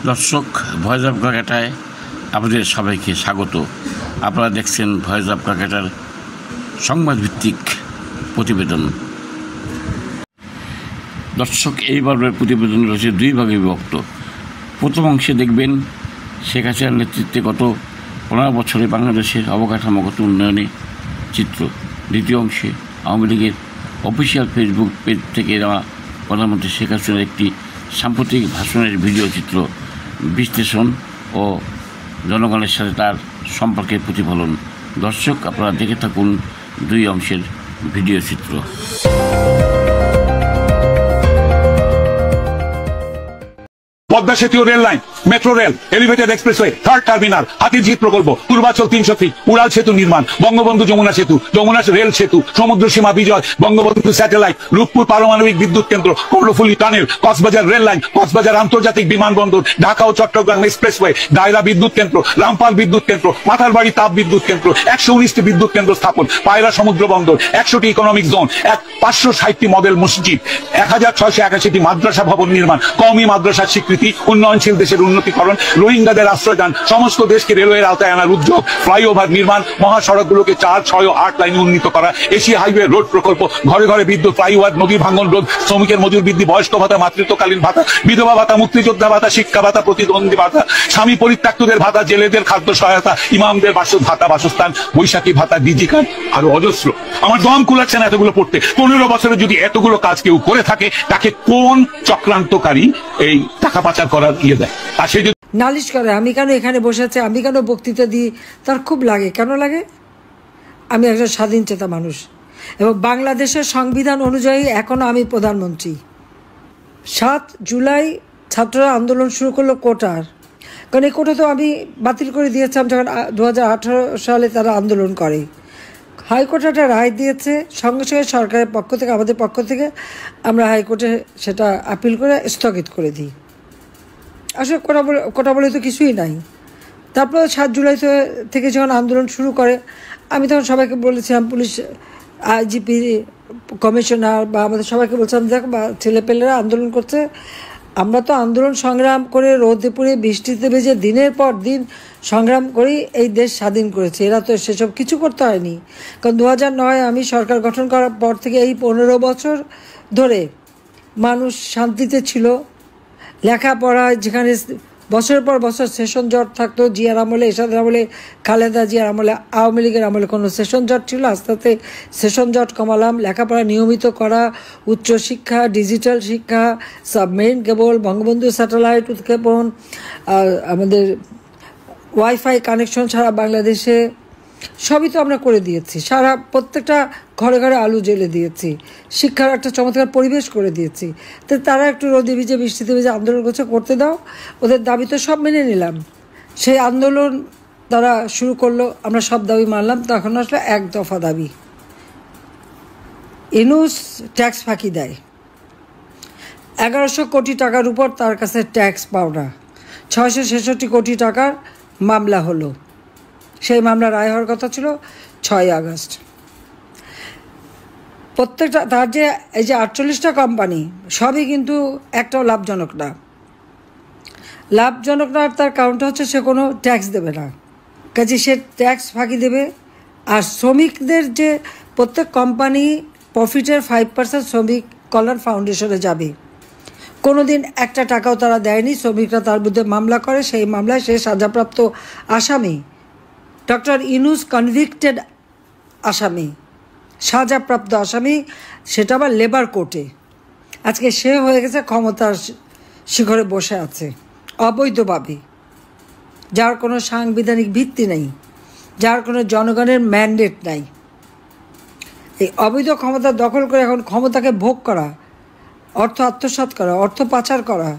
দর্শক, voice of ক্যালকাটায় আপনাদের সবাইকে স্বাগত। আপনারা দেখছেন ভয়েস অফ ক্যালকাটার সংবাদভিত্তিক প্রতিবেদন। দর্শক, এইবারের প্রতিবেদন রয়েছে দুই ভাগে বিভক্ত। প্রথম অংশে দেখবেন শেখ হাসিনার নেতৃত্বে গত 15 বছরে বাংলাদেশের অবকাঠামোগত উন্নয়নে চিত্র। দ্বিতীয় অংশে আওয়ামী লীগের অফিসিয়াল ফেসবুক পেজ থেকে নেওয়া প্রধানমন্ত্রী শেখ হাসিনার একটি সাম্প্রতিক ভাষণের ভিডিও চিত্র বিশ্লেষণ ও জনগণের সাথে তার সম্পর্কের প্রতিফলন। দর্শক, আপনারা দেখে থাকুন দুই অংশের ভিডিও চিত্র। পদ্মা সেতু rail line, metro rail, elevated expressway, third terminal, Hatirjheel প্রকল্প, পূর্বাচল 300 ফিট, উড়াল সেতু নির্মাণ, বঙ্গবন্ধু যমুনা সেতু, যমুনা রেল সেতু, সমুদ্র সীমা বিজয়, বঙ্গবন্ধু স্যাটেলাইট, রূপপুর পারমাণবিক বিদ্যুৎ কেন্দ্র, Karnaphuli tunnel, Cox's Bazar rail line, Cox's Bazar আন্তর্জাতিক বিমানবন্দর, ঢাকা ও চট্টগ্রাম এক্সপ্রেসওয়ে, দায়রা বিদ্যুৎ কেন্দ্র, রামপাল বিদ্যুৎ কেন্দ্র, মাথারবাড়ি তাপ বিদ্যুৎ কেন্দ্র, 119টি বিদ্যুৎ কেন্দ্র স্থাপন, পায়রা সমুদ্র বন্দর, 100টি ইকোনমিক জোন, 560টি মডেল মসজিদ, 1681টি মাদ্রাসা ভবন নির্মাণ, কওমি মাদ্রাসার স্বীকৃতি, উন্নয়নশীল দেশের উন্নতিকরণ, রোহিঙ্গাদের আশ্রয়দান, সমস্ত দেশকে রেলওয়ের আওতায় আনার উদ্যোগ, ফ্লাইওভার নির্মাণ, মহাসড়কগুলোকে 4, 6 ও 8 লাইনে উন্নীত করা, এশিয়া হাইওয়ে রোড প্রকল্প, ঘরে ঘরে বিদ্যুৎ, ফ্লাইওভার, নদী ভাঙন রোধ, শ্রমিকের মজুর বৃদ্ধি, বয়স্ক ভাতা, মাতৃত্বকালীন ভাতা, বিধবা ভাতা, মুক্তিযোদ্ধা ভাতা, শিক্ষা ভাতা, প্রতিদ্বন্দ্বী ভাতা, স্বামী পরিত্যক্তদের ভাতা, জেলেদের খাদ্য সহায়তা, ইমামদের ভাতা, বাসস্থান, বৈশাখী ভাতা, ডিজি কার্ড, আরো অজস্র। আমার দম কুলাচ্ছে না এতগুলো পড়তে। 15 বছরে যদি এতগুলো কাজ কেউ করে থাকে, তাকে কোন চক্রান্তকারী এই টাকা পাচার করার দেয়? আর সেই নালিশ করে আমি কেন এখানে বসে আছি, আমি কেন বক্তৃতা দিই, তার খুব লাগে। কেন লাগে? আমি একজন স্বাধীন চেতা মানুষ এবং বাংলাদেশের সংবিধান অনুযায়ী এখনও আমি প্রধানমন্ত্রী। 7 জুলাই ছাত্ররা আন্দোলন শুরু করলো কোটার, কারণ এই কোটা তো আমি বাতিল করে দিয়েছিলাম যখন 2018 সালে তারা আন্দোলন করে। হাইকোর্ট একটা রায় দিয়েছে, সঙ্গে সঙ্গে সরকারের পক্ষ থেকে, আমাদের পক্ষ থেকে আমরা হাইকোর্টে সেটা আপিল করে স্থগিত করে দিই। আসলে কোটা বলে তো কিছুই নাই। তারপর 7 জুলাই থেকে যখন আন্দোলন শুরু করে, আমি তখন সবাইকে বলেছিলাম, পুলিশ আইজিপি কমিশনার বা আমাদের সবাইকে বলছিলাম, দেখ ছেলেপেলেরা আন্দোলন করছে, আমরা তো আন্দোলন সংগ্রাম করে রোদে পুড়ে বৃষ্টিতে ভেজে দিনের পর দিন সংগ্রাম করেই এই দেশ স্বাধীন করেছে। এরা তো সেসব কিছু করতে হয়নি। কারণ 2009 আমি সরকার গঠন করার পর থেকে এই 15 বছর ধরে মানুষ শান্তিতে ছিল। লেখাপড়ায় যেখানে বছরের পর বছর সেশন জট থাকতো, জিয়ার আমলে, এরশাদের আমলে, খালেদা জিয়ার আমলে, আওয়ামী লীগের আমলে কোনো সেশন জট ছিল, আস্তে আস্তে সেশন জট কমালাম। লেখাপড়া নিয়মিত করা, উচ্চশিক্ষা, ডিজিটাল শিক্ষা, সাবমেরিন কেবল, বঙ্গবন্ধু স্যাটেলাইট উৎক্ষেপণ, আমাদের ওয়াইফাই কানেকশন সারা বাংলাদেশে, সবই তো আমরা করে দিয়েছি। প্রত্যেকটা ঘরে ঘরে আলো জ্বেলে দিয়েছি, শিক্ষার একটা চমৎকার পরিবেশ করে দিয়েছি। তো তারা একটু রোদে ভিজে বৃষ্টিতে ভিজে আন্দোলন করতে দাও, ওদের দাবি তো সব মেনে নিলাম। সেই আন্দোলন তারা শুরু করলো, আমরা সব দাবি মানলাম। তখন আসলে 1 দফা দাবি, ইউনূস ট্যাক্স ফাঁকি দেয়। 1100 কোটি টাকার উপর তার কাছে ট্যাক্স পাওনা, 666 কোটি টাকার মামলা হলো। সেই মামলা রায় হওয়ার কথা ছিল 6 আগস্ট। প্রত্যেকটা তার যে এই যে 48টা কোম্পানি, সবই কিন্তু একটাও লাভজনক না। লাভজনক না, তার কারণটা হচ্ছে সে কোনো ট্যাক্স দেবে না, কাজে সে ট্যাক্স ফাঁকি দেবে। আর শ্রমিকদের যে প্রত্যেক কোম্পানি প্রফিটের 5% শ্রমিক কল্যাণ ফাউন্ডেশনে যাবে। কোনো দিন একটা টাকাও তারা দেয়নি। শ্রমিকরা তার বিরুদ্ধে মামলা করে, সেই মামলায় সে সাজাপ্রাপ্ত আসামি। ডক্টর ইউনূস কনভিক্টেড আসামি, সাজাপ্রাপ্ত আসামি, সেটা আবার লেবার কোর্টে। আজকে সে হয়ে গেছে ক্ষমতার শিখরে বসে আছে অবৈধভাবে, যার কোনো সাংবিধানিক ভিত্তি নেই, যার কোনো জনগণের ম্যান্ডেট নাই। এই অবৈধ ক্ষমতা দখল করে এখন ক্ষমতাকে ভোগ করা, অর্থ আত্মসাৎ করা, অর্থ পাচার করা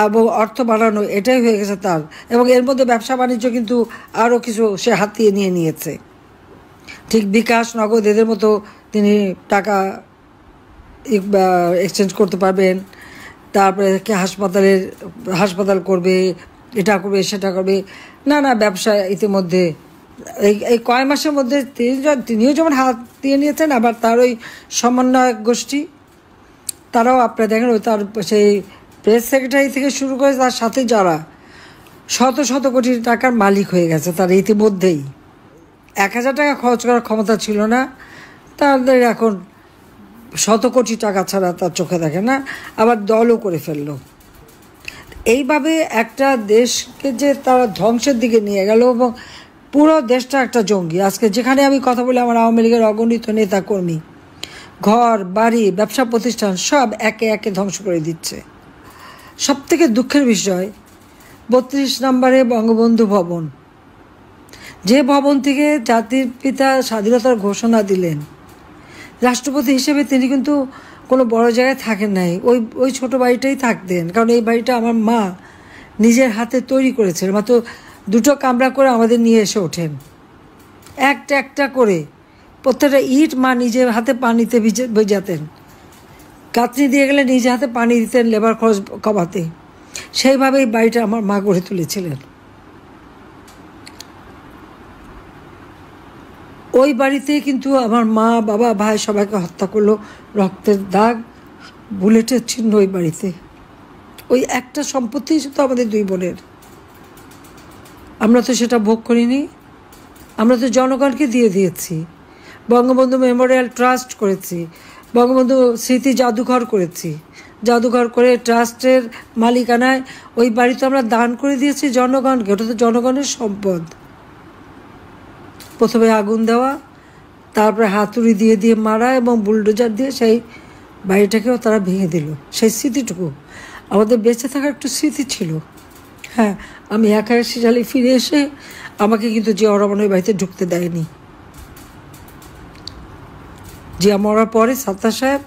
এবং অর্থ বাড়ানো, এটাই হয়ে গেছে তার। এবং এর মধ্যে ব্যবসা বাণিজ্য কিন্তু আরও কিছু সে হাতিয়ে নিয়েছে। ঠিক বিকাশ, নগদ এদের মতো তিনি টাকা এক্সচেঞ্জ করতে পারবেন। তারপরে হাসপাতাল করবে, এটা করবে, সেটা করবে, নানা ব্যবসা ইতিমধ্যে এই কয় মাসের মধ্যে তিনিও যেমন হাতিয়ে নিয়েছেন, আবার তার ওই সমন্বয়ক গোষ্ঠী তারাও আপনারা দেখেন, ওই তার সেই প্রেস সেক্রেটারি থেকে শুরু করে তার সাথে যারা শত শত কোটি টাকার মালিক হয়ে গেছে তার ইতিমধ্যেই 1,000 টাকা খরচ করার ক্ষমতা ছিল না, তাদের এখন শত কোটি টাকা ছাড়া তার চোখে দেখে না, আবার দলও করে ফেললো। এইভাবে একটা দেশকে যে তারা ধ্বংসের দিকে নিয়ে গেল এবং পুরো দেশটা একটা জঙ্গি। আজকে যেখানে আমি কথা বলি আমার আওয়ামী লীগের অগণিত নেতাকর্মী ঘর বাড়ি ব্যবসা প্রতিষ্ঠান সব একে একে ধ্বংস করে দিচ্ছে। সবথেকে দুঃখের বিষয় 32 নম্বরে বঙ্গবন্ধু ভবন, যে ভবন থেকে জাতির পিতা স্বাধীনতার ঘোষণা দিলেন, রাষ্ট্রপতি হিসেবে তিনি কিন্তু কোনো বড় জায়গায় থাকেন নাই, ওই ছোট বাড়িটাই থাকতেন। কারণ এই বাড়িটা আমার মা নিজের হাতে তৈরি করেছিলেন। মাত্র 2টো কামরা করে আমাদের নিয়ে এসে ওঠেন, একটা একটা করে প্রত্যেকটা ইট মা নিজের হাতে পানিতে ভেজাতেন, গাঁথনি দিয়ে গেলে নিজে হাতে পানি দিতেন লেবার খরচ কমাতে। সেইভাবেই বাড়িটা আমার মা গড়ে তুলেছিলেন। ওই বাড়িতে কিন্তু আমার মা বাবা ভাই সবাইকে হত্যা করলো, রক্তের দাগ বুলেটের চিহ্ন ওই বাড়িতে। ওই একটা সম্পত্তি তো আমাদের 2 বোনের, আমরা তো সেটা ভোগ করিনি, আমরা তো জনগণকে দিয়ে দিয়েছি। বঙ্গবন্ধু মেমোরিয়াল ট্রাস্ট করেছি, বঙ্গবন্ধু স্মৃতি জাদুঘর করেছি, জাদুঘর করে ট্রাস্টের মালিকানায় ওই বাড়ি তো আমরা দান করে দিয়েছি জনগণকে। ওটা তো জনগণের সম্পদ। প্রথমে আগুন দেওয়া, তারপরে হাতুড়ি দিয়ে দিয়ে মারা এবং বুলডোজার দিয়ে সেই বাড়িটাকেও তারা ভেঙে দিল। সেই স্মৃতিটুকু আমাদের বেঁচে থাকার একটু স্মৃতি ছিল। হ্যাঁ, আমি 81 সালে ফিরে এসে আমাকে কিন্তু জিয়া রহমান ওই বাড়িতে ঢুকতে দেয়নি। জিয়া মরার পরে সাত্তার সাহেব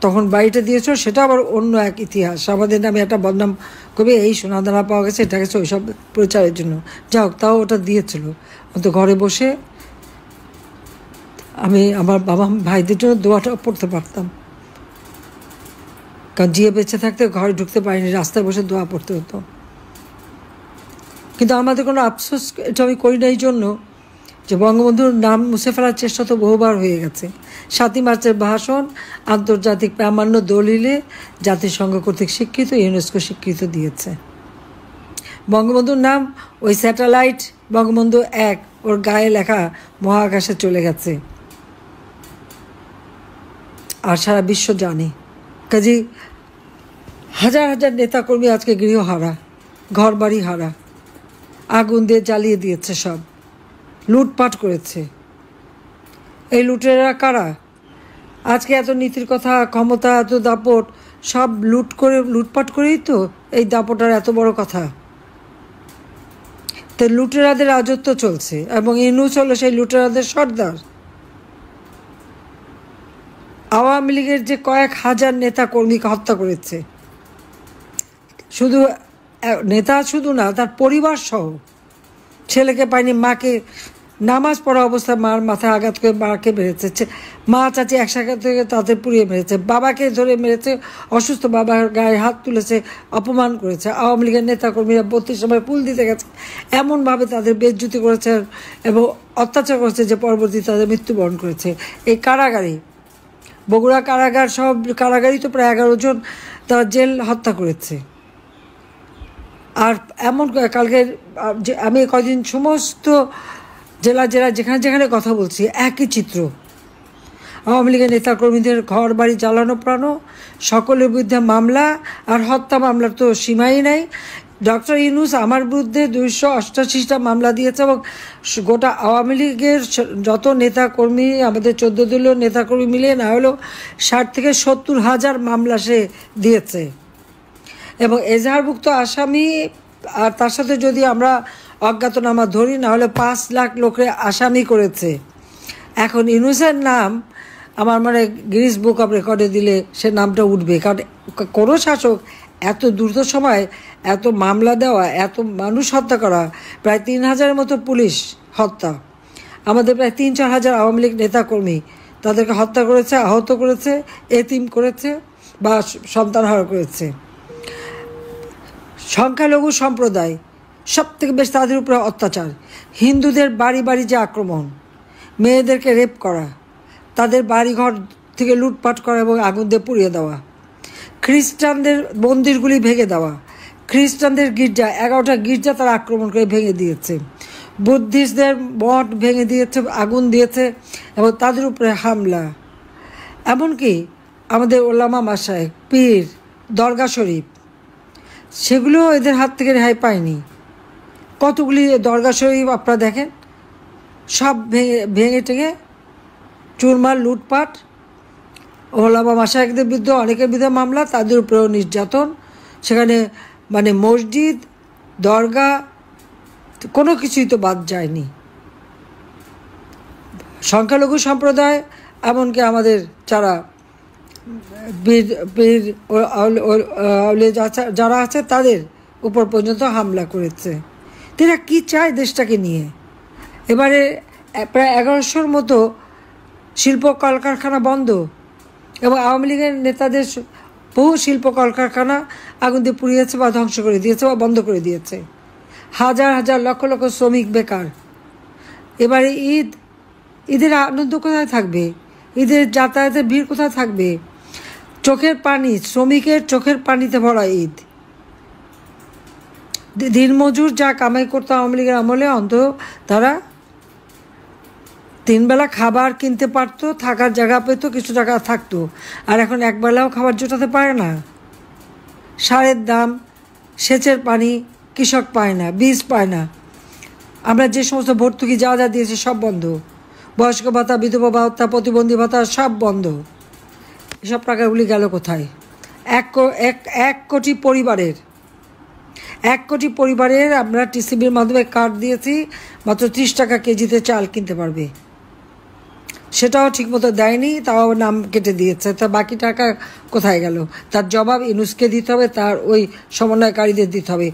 তখন বাড়িটা দিয়েছিল, সেটা আবার অন্য এক ইতিহাস। আমাদের নামে একটা বদনাম করবে, এই সোনাদানা পাওয়া গেছে, এটা গেছে ওইসব প্রচারের জন্য। যা হোক, তাও ওটা দিয়েছিল। তো ঘরে বসে আমি আমার বাবা ভাইদের জন্য দোয়াটা পড়তে পারতাম, কারণ জিয়া বেঁচে থাকতে ঘরে ঢুকতে পারিনি, রাস্তায় বসে দোয়া পড়তে হতো। কিন্তু আমাদের কোনো আফসোস এটা আমি করি না এই জন্য যে বঙ্গবন্ধুর নাম মুছে ফেলার চেষ্টা তো বহুবার হয়ে গেছে। 7ই মার্চের ভাষণ আন্তর্জাতিক প্রামাণ্য দলিলে জাতিসংঘ কর্তৃক স্বীকৃত, ইউনেস্কো স্বীকৃত দিয়েছে। বঙ্গবন্ধুর নাম ওই স্যাটেলাইট বঙ্গবন্ধু 1 ওর গায়ে লেখা মহাকাশে চলে গেছে, আর সারা বিশ্ব জানে। কাজেই হাজার হাজার নেতাকর্মী আজকে গৃহহারা, ঘর বাড়ি হারা, আগুন দিয়ে জ্বালিয়ে দিয়েছে, সব লুটপাট করেছে। এই লুটেরা কারা? আজকে এত নীতির কথা, ক্ষমতা, এত দাপট, সব লুটপাট করেই তো এই দাপটার এত বড় কথা। তো লুটেরাদের রাজত্ব চলছে এবং ইনুস হলো সেই লুটেরাদের সর্দার। আওয়ামী লীগের যে কয়েক হাজার নেতা কর্মীকে হত্যা করেছে, শুধু নেতা শুধু না, তার পরিবার সহ। ছেলেকে পায়নি, মাকে নামাজ পড়া অবস্থায় মার মাথায় আঘাত করে মাকে মেরেছে, মা চাচি একসাথে থেকে তাদের পুড়িয়ে মেরেছে, বাবাকে ধরে মেরেছে, অসুস্থ বাবার গায়ে হাত তুলেছে, অপমান করেছে। আওয়ামী লীগের নেতাকর্মীরা 32 সময় পুল দিতে গেছে, এমনভাবে তাদের বেজ্জুতি করেছে এবং অত্যাচার করেছে যে পরবর্তী তাদের মৃত্যুবরণ করেছে। এই কারাগারে, বগুড়া কারাগার, সব কারাগারই তো প্রায় 11 জন তারা জেল হত্যা করেছে। আর এমন কালকে আমি কদিন সমস্ত জেলা যেখানে যেখানে কথা বলছি, একই চিত্র। আওয়ামী লীগের নেতাকর্মীদের ঘর বাড়ি জ্বালানো প্রাণো, সকলের বিরুদ্ধে মামলা, আর হত্যা মামলার তো সীমাই নাই। ডক্টর ইউনূস আমার বিরুদ্ধে 288টা মামলা দিয়েছে এবং গোটা আওয়ামী লীগের যত নেতাকর্মী, আমাদের 14 দলীয় নেতাকর্মী মিলিয়ে না হলেও 60 থেকে 70 হাজার মামলা সে দিয়েছে। এবং এজাহারভুক্ত আসামি, আর তার সাথে যদি আমরা অজ্ঞাতনামা ধরি, না হলে 5 লাখ লোকের আসামি করেছে। এখন ইউনূসের নাম আমার মানে গিনিস বুক অফ রেকর্ডে দিলে সে নামটা উঠবে, কারণ কোনো শাসক এত দ্রুত সময় এত মামলা দেওয়া, এত মানুষ হত্যা করা, প্রায় 3000-এর মতো পুলিশ হত্যা, আমাদের প্রায় 3-4 হাজার আওয়ামী লীগ নেতাকর্মী তাদেরকে হত্যা করেছে, আহত করেছে, এতিম করেছে বা সন্তানহারা করেছে। সংখ্যালঘু সম্প্রদায় সবথেকে বেশি তাদের উপরে অত্যাচার, হিন্দুদের বাড়ি বাড়ি যে আক্রমণ, মেয়েদেরকে রেপ করা, তাদের বাড়িঘর থেকে লুটপাট করা এবং আগুন দিয়ে পুড়িয়ে দেওয়া, খ্রিস্টানদের মন্দিরগুলি ভেঙে দেওয়া, খ্রিস্টানদের গির্জা 11টা গির্জা তারা আক্রমণ করে ভেঙে দিয়েছে, বুদ্ধিস্টদের মঠ ভেঙে দিয়েছে, আগুন দিয়েছে এবং তাদের উপরে হামলা। এমনকি আমাদের ওলামা মাশায়েখ, পীর, দরগা শরীফ, সেগুলোও এদের হাত থেকে রেহাই পায়নি। কতগুলি দরগা শরীফ আপনারা দেখেন, সব ভেঙে টেঙে চুরমার, লুটপাট। ওলামা মাশায়েখদের বিরুদ্ধে অনেকের বিরুদ্ধে মামলা, তাদের উপরেও নির্যাতন। সেখানে মানে মসজিদ, দরগা কোনো কিছুই তো বাদ যায়নি। সংখ্যালঘু সম্প্রদায়, এমনকি আমাদের যারা বীর যারা আছে তাদের উপর পর্যন্ত হামলা করেছে। তারা কী চায় দেশটাকে নিয়ে? এবারে প্রায় 1100-র মতো শিল্প কলকারখানা বন্ধ এবং আওয়ামী লীগের নেতাদের বহু শিল্প কলকারখানা আগুন দিয়ে পুড়িয়েছে বা ধ্বংস করে দিয়েছে বা বন্ধ করে দিয়েছে। হাজার হাজার লক্ষ লক্ষ শ্রমিক বেকার। এবারে ঈদের আনন্দ কোথায় থাকবে? ঈদের যাতায়াতের ভিড় কোথায় থাকবে? চোখের পানি, শ্রমিকের চোখের পানিতে ভরা ঈদ। দিনমজুর যা কামাই করতো আওয়ামী লীগের আমলে, অন্তত তারা 3 বেলা খাবার কিনতে পারতো, থাকার জায়গা পেত, কিছু টাকা থাকতো। আর এখন একবেলাও খাবার জোটাতে পারে না। সারের দাম, সেচের পানি কৃষক পায় না, বীজ পায় না। আমরা যে সমস্ত ভর্তুকি যা যা দিয়েছি সব বন্ধ। বয়স্ক ভাতা, বিধবা ভাতা, প্রতিবন্ধী ভাতা সব বন্ধ। এসব টাকাগুলি গেল কোথায়? 1 কোটি পরিবারের 1 কোটি পরিবারের আমরা টিসিবির মাধ্যমে কার্ড দিয়েছি, মাত্র 30 টাকা কেজিতে চাল কিনতে পারবে। সেটাও ঠিকমতো দেয়নি, তাও নাম কেটে দিয়েছে। তা বাকি টাকা কোথায় গেল? তার জবাব ইউনূসকে দিতে হবে, তার ওই সমন্বয়কারীদের দিতে হবে।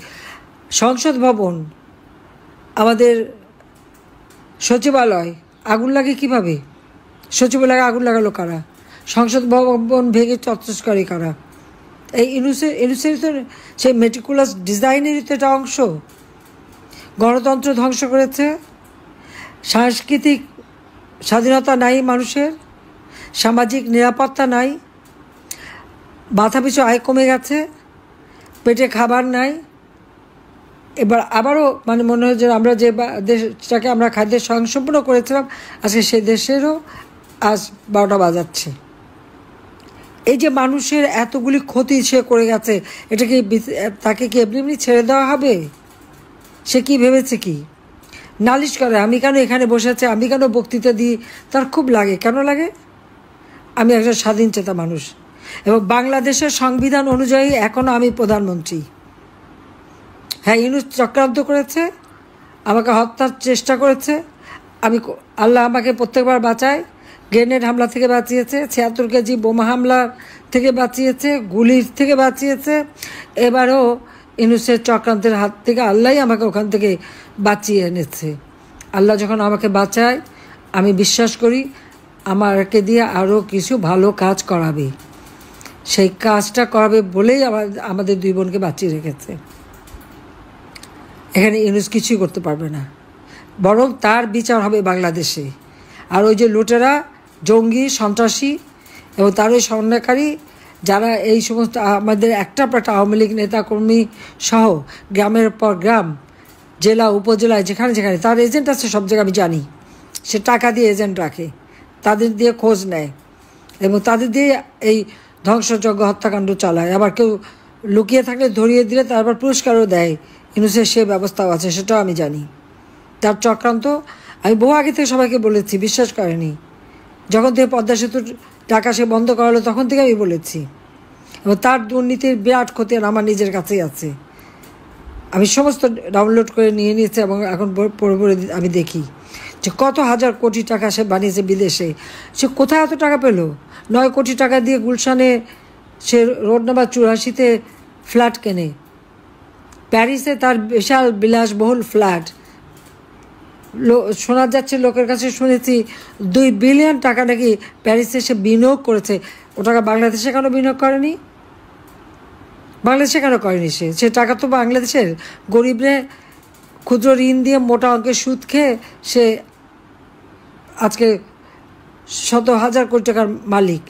সংসদ ভবন, আমাদের সচিবালয় আগুন লাগে কিভাবে? সচিবালয়ে আগুন লাগালো কারা? সংসদ ভবন ভেঙে চত্বস্কারী কারা? এই ইউনূসের তো সেই মেটিকুলাস ডিজাইনেরই তো এটা অংশ। গণতন্ত্র ধ্বংস করেছে, সাংস্কৃতিক স্বাধীনতা নাই মানুষের, সামাজিক নিরাপত্তা নাই, মাথাপিছু আয় কমে গেছে, পেটে খাবার নাই। এবার আবারও মানে মনে হয় যে আমরা যে দেশটাকে আমরা খাদ্যের স্বয়ংসম্পূর্ণ করেছিলাম, আজকে সেই দেশেরও আজ 12টা বাজাচ্ছে। এই যে মানুষের এতগুলি ক্ষতি সে করে গেছে, এটা কি তাকে কি এমনি এমনি ছেড়ে দেওয়া হবে? সে কি ভেবেছে কি? নালিশ করে আমি কেন এখানে বসে আছি, আমি কেন বক্তৃতা দিই, তার খুব লাগে। কেন লাগে? আমি একজন স্বাধীন চেতা মানুষ এবং বাংলাদেশের সংবিধান অনুযায়ী এখনও আমি প্রধানমন্ত্রী। হ্যাঁ, ইউনূস চক্রান্ত করেছে, আমাকে হত্যার চেষ্টা করেছে। আল্লাহ আমাকে প্রত্যেকবার বাঁচায়। গ্রেনেড হামলা থেকে বাঁচিয়েছে, 76 কেজি বোমা হামলা থেকে বাঁচিয়েছে, গুলির থেকে বাঁচিয়েছে। এবারও ইউনূসের চক্রান্তের হাত থেকে আল্লাহই আমাকে ওখান থেকে বাঁচিয়ে এনেছে। আল্লাহ যখন আমাকে বাঁচায়, আমি বিশ্বাস করি আমাকে দিয়ে আরও কিছু ভালো কাজ করাবে। সেই কাজটা করাবে বলেই আমাদের 2 বোনকে বাঁচিয়ে রেখেছে। এখানে ইউনূস কিছুই করতে পারবে না, বরং তার বিচার হবে বাংলাদেশে। আর ওই যে লুটেরা, জঙ্গি, সন্ত্রাসী এবং তার ওই সমন্বয়কারী যারা এই সমস্ত আমাদের একটা আওয়ামী লীগ নেতাকর্মী সহ গ্রামের পর গ্রাম, জেলা, উপজেলায় যেখানে যেখানে তার এজেন্ট আছে, সব জায়গায় আমি জানি। সে টাকা দিয়ে এজেন্ট রাখে, তাদের দিয়ে খোঁজ নেয় এবং তাদের দিয়ে এই ধ্বংসযজ্ঞ হত্যাকাণ্ড চালায়। আবার কেউ লুকিয়ে থাকলে ধরিয়ে দিলে তারপর পুরস্কারও দেয়। ইউনূসের সে ব্যবস্থাও আছে, সেটাও আমি জানি। তার চক্রান্ত আমি বহু আগে থেকে সবাইকে বলেছি, বিশ্বাস করেনি। যখন থেকে পদ্মা সেতুর টাকা সে বন্ধ করালো তখন থেকে আমি বলেছি। এবং তার দুর্নীতির বিরাট ক্ষতি আমার নিজের কাছেই আছে। আমি সমস্ত ডাউনলোড করে নিয়ে নিয়েছি এবং এখন পড়ে পড়ে আমি দেখি যে কত হাজার কোটি টাকা সে বানিয়েছে বিদেশে। সে কোথায় এত টাকা পেল? 9 কোটি টাকা দিয়ে গুলশানে সে রোড নাম্বার 84-তে ফ্ল্যাট কেনে। প্যারিসে তার বিশাল বিলাসবহুল ফ্ল্যাট। শোনা যাচ্ছে, লোকের কাছে শুনেছি 2 বিলিয়ন টাকা নাকি প্যারিসে সে বিনিয়োগ করেছে। ও টাকা বাংলাদেশে কেন বিনিয়োগ করেনি? বাংলাদেশে কেন করেনি? সে টাকা তো বাংলাদেশের গরিবরে ক্ষুদ্র ঋণ দিয়ে মোটা অঙ্কের সুদ খেয়ে সে আজকে শত হাজার কোটি টাকার মালিক।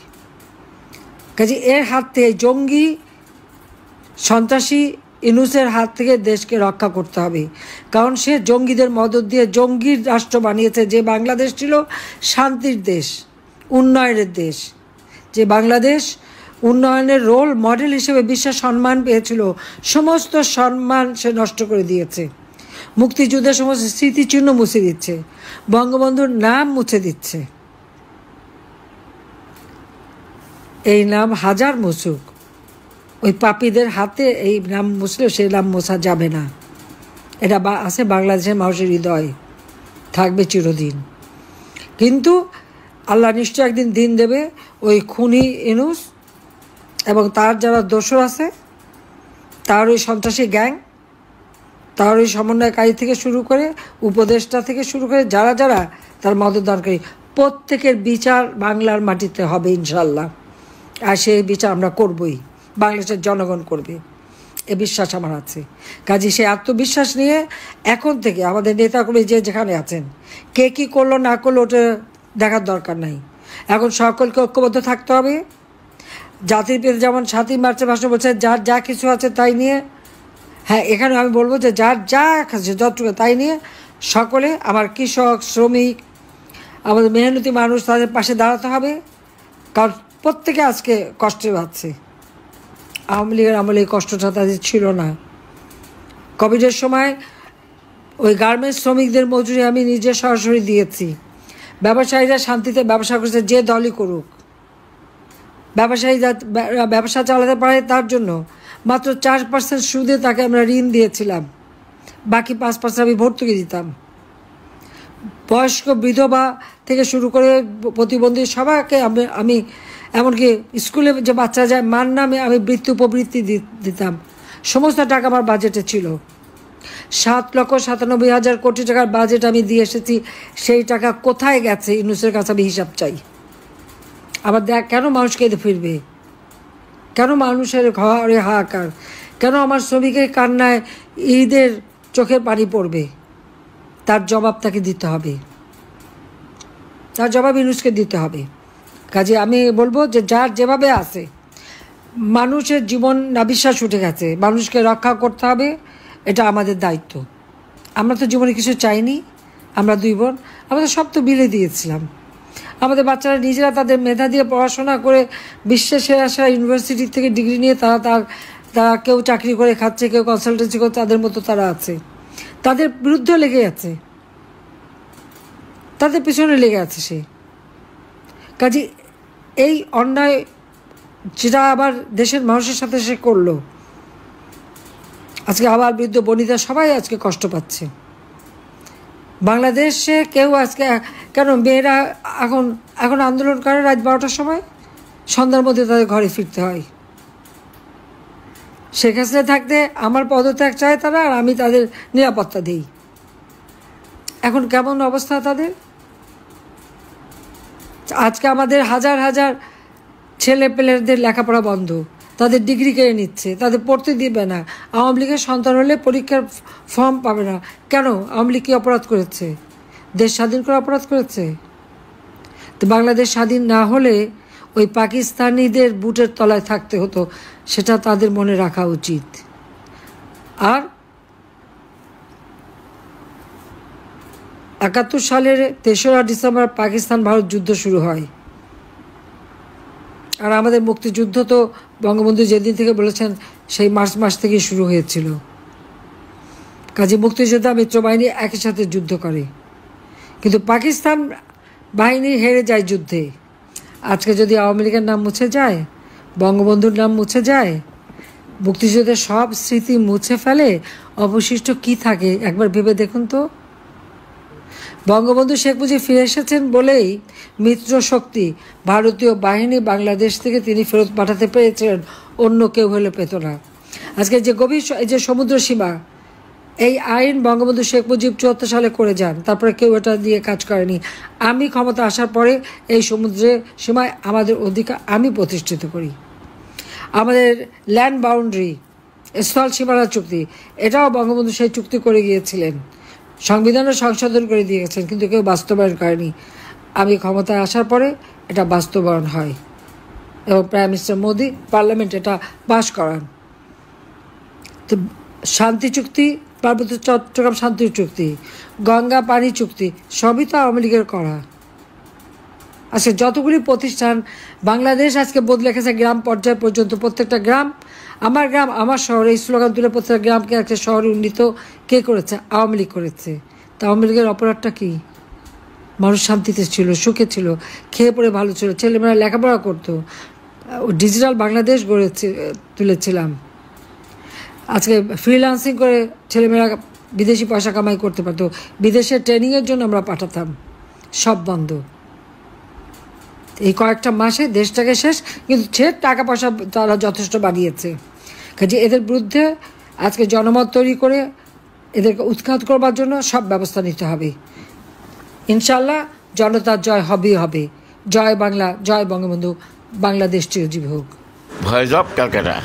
কাজে এর হাত থেকে জঙ্গি সন্ত্রাসী ইউনূসের হাত থেকে দেশকে রক্ষা করতে হবে, কারণ সে জঙ্গিদের মদত দিয়ে জঙ্গির রাষ্ট্র বানিয়েছে। যে বাংলাদেশ ছিল শান্তির দেশ, উন্নয়নের দেশ, যে বাংলাদেশ উন্নয়নের রোল মডেল হিসেবে বিশ্বের সম্মান পেয়েছিল, সমস্ত সম্মান সে নষ্ট করে দিয়েছে। মুক্তিযুদ্ধের সমস্ত স্মৃতিচিহ্ন মুছে দিচ্ছে, বঙ্গবন্ধুর নাম মুছে দিচ্ছে। এই নাম হাজার মুছুক, ওই পাপীদের হাতে এই নাম মুছলে সেই নাম মোছা যাবে না। এটা আছে বাংলাদেশের মানুষের হৃদয়, থাকবে চিরদিন। কিন্তু আল্লাহ নিশ্চয় একদিন দিন দেবে ওই খুনি ইউনূস এবং তার যারা দোসর আছে, তার ওই সন্ত্রাসী গ্যাং, তার ওই সমন্বয়কারী থেকে শুরু করে উপদেষ্টা থেকে শুরু করে যারা যারা তার মদতদানকারী, প্রত্যেকের বিচার বাংলার মাটিতে হবে ইনশাল্লাহ। আর সেই বিচার আমরা করবই, বাংলাদেশের জনগণ করবে, এ বিশ্বাস আমার আছে। কাজে সে আত্মবিশ্বাস নিয়ে এখন থেকে আমাদের নেতাকর্মী যে যেখানে আছেন, কে কী করলো না করলো ওটা দেখার দরকার নাই। এখন সকলকে ঐক্যবদ্ধ থাকতে হবে। জাতির পিতা যেমন 7ই মার্চের ভাষণ বলছে, যার যা কিছু আছে তাই নিয়ে, হ্যাঁ এখানে আমি বলবো যে যার যা আছে যতটুকু তাই নিয়ে সকলে, আমার কৃষক, শ্রমিক, আমাদের মেহনতি মানুষ, তাদের পাশে দাঁড়াতে হবে। কারণ প্রত্যেকে আজকে কষ্টে পাচ্ছে। আওয়ামী লীগের আমলে এই কষ্টটা তাদের ছিল না। কোভিডের সময় ওই গার্মেন্টস শ্রমিকদের মজুরি আমি নিজে সরাসরি দিয়েছি। ব্যবসায়ীরা শান্তিতে ব্যবসা করছে, যে দলই করুক। ব্যবসায়ীরা ব্যবসা চালাতে পারে তার জন্য মাত্র 4% সুদে তাকে আমরা ঋণ দিয়েছিলাম, বাকি 5% আমি ভর্তুকি দিতাম। বয়স্ক বিধবা থেকে শুরু করে প্রতিবন্ধী সবাইকে আমি এমনকি স্কুলে যে বাচ্চা যায় মার নামে আমি বৃত্তি উপবৃত্তি দিতাম। সমস্ত টাকা আমার বাজেটে ছিল। 7,97,000 কোটি টাকার বাজেট আমি দিয়ে এসেছি। সেই টাকা কোথায় গেছে ইউনূসের কাছে আমি হিসাব চাই। আবার দেখ কেন মানুষ কেঁদে ফিরবে, কেন মানুষের ঘরে হাহাকার, কেন আমার শ্রমিকের কান্নায় ঈদের চোখের পানি পড়বে, তার জবাব তাকে দিতে হবে, তার জবাব ইউনূসকে দিতে হবে। কাজে আমি বলবো যে যার যেভাবে আছে, মানুষের জীবন নাবিশ্বাস উঠে গেছে, মানুষকে রক্ষা করতে হবে, এটা আমাদের দায়িত্ব। আমরা তো জীবনে কিছু চাইনি, আমরা 2 বোন, আমাদের সব তো বিলে দিয়েছিলাম। আমাদের বাচ্চারা নিজেরা তাদের মেধা দিয়ে পড়াশোনা করে বিশ্বের সেরা ইউনিভার্সিটি থেকে ডিগ্রি নিয়ে তারা কেউ চাকরি করে খাচ্ছে, কেউ কনসালটেন্সি করছে, তাদের মতো তারা আছে। তাদের বিরুদ্ধে লেগে আছে, তাদের পিছনে লেগে আছে সে। কাজে এই অন্যায় যেটা আবার দেশের মানুষের সাথে সে করলো, আজকে আবার বৃদ্ধ বনিতা সবাই আজকে কষ্ট পাচ্ছে। বাংলাদেশে কেউ আজকে কেন মেয়েরা এখন আন্দোলন করে রাত 12টার সময়, সন্ধ্যার মধ্যে তাদের ঘরে ফিরতে হয়। শেখ হাসিনা থাকতে আমার পদত্যাগ চায় তারা, আর আমি তাদের নিরাপত্তা দিই। এখন কেমন অবস্থা তাদের? আজকে আমাদের হাজার হাজার ছেলে পেলেদের লেখাপড়া বন্ধ, তাদের ডিগ্রি কেড়ে নিচ্ছে, তাদের পড়তে দিবে না। আওয়ামী লীগের সন্তান হলে পরীক্ষার ফর্ম পাবে না। কেন? আওয়ামী লীগ কী অপরাধ করেছে? দেশ স্বাধীন করে অপরাধ করেছে? তো বাংলাদেশ স্বাধীন না হলে ওই পাকিস্তানিদের বুটের তলায় থাকতে হতো, সেটা তাদের মনে রাখা উচিত। আর 71 সালের 3রা ডিসেম্বর পাকিস্তান ভারত যুদ্ধ শুরু হয়। আর আমাদের মুক্তিযুদ্ধ তো বঙ্গবন্ধু যেদিন থেকে বলেছেন সেই মার্চ মাস থেকে শুরু হয়েছিল। কাজে মুক্তিযোদ্ধা মিত্রবাহিনী একই সাথে যুদ্ধ করে, কিন্তু পাকিস্তান বাহিনী হেরে যায় যুদ্ধে। আজকে যদি আওয়ামী লীগের নাম মুছে যায়, বঙ্গবন্ধুর নাম মুছে যায়, মুক্তিযুদ্ধের সব স্মৃতি মুছে ফেলে, অবশিষ্ট কি থাকে একবার ভেবে দেখুন তো। বঙ্গবন্ধু শেখ মুজিব ফিরে এসেছেন বলেই মিত্র শক্তি ভারতীয় বাহিনী বাংলাদেশ থেকে তিনি ফেরত পাঠাতে পেরেছিলেন, অন্য কেউ হলে পেত না। আজকে যে গভীর যে সমুদ্র সীমা, এই আইন বঙ্গবন্ধু শেখ মুজিব 74 সালে করে যান, তারপরে কেউ এটা দিয়ে কাজ করেনি। আমি ক্ষমতা আসার পরে এই সমুদ্রের সীমায় আমাদের অধিকার আমি প্রতিষ্ঠিত করি। আমাদের ল্যান্ড বাউন্ডারি, স্থল সীমানা চুক্তি, এটাও বঙ্গবন্ধু সেই চুক্তি করে গিয়েছিলেন, সংবিধানে সংশোধন করে দিয়ে গেছেন, কিন্তু কেউ বাস্তবায়ন করেনি। আমি ক্ষমতায় আসার পরে এটা বাস্তবায়ন হয়। এবং প্রাইম মিনিস্টার মোদি পার্লামেন্ট এটা পাশ করান। তো শান্তি চুক্তি, পার্বত্য চট্টগ্রাম শান্তি চুক্তি, গঙ্গা পানি চুক্তি সবই তো আওয়ামী লীগের করা। আজকে যতগুলি প্রতিষ্ঠান বাংলাদেশ আজকে বদলে গেছে গ্রাম পর্যায় পর্যন্ত, প্রত্যেকটা গ্রাম আমার শহর, এই স্লোগান তুলে প্রত্যেকটা গ্রামকে একটা শহরে উন্নীত কে করেছে? আওয়ামী লীগ করেছে। তা আওয়ামী লীগের অপরাধটা কি? মানুষ শান্তিতে ছিল, সুখে ছিল, খেয়ে পড়ে ভালো ছিল, ছেলেমেয়েরা লেখাপড়া করতো, ডিজিটাল বাংলাদেশ গড়ে তুলেছিলাম। আজকে ফ্রিল্যান্সিং করে ছেলেমেয়েরা বিদেশি পয়সা কামাই করতে পারতো, বিদেশে ট্রেনিংয়ের জন্য আমরা পাঠাতাম, সব বন্ধ। এই কয়েকটা মাসে দেশটাকে শেষ, কিন্তু সে টাকা পয়সা তারা যথেষ্ট বাড়িয়েছে। কাজে এদের বিরুদ্ধে আজকে জনমত তৈরি করে এদেরকে উৎখাত করবার জন্য সব ব্যবস্থা নিতে হবে। ইনশাল্লাহ জনতার জয় হবেই হবে। জয় বাংলা, জয় বঙ্গবন্ধু, বাংলাদেশ চিরজীবী হোক। Voice of Calcutta.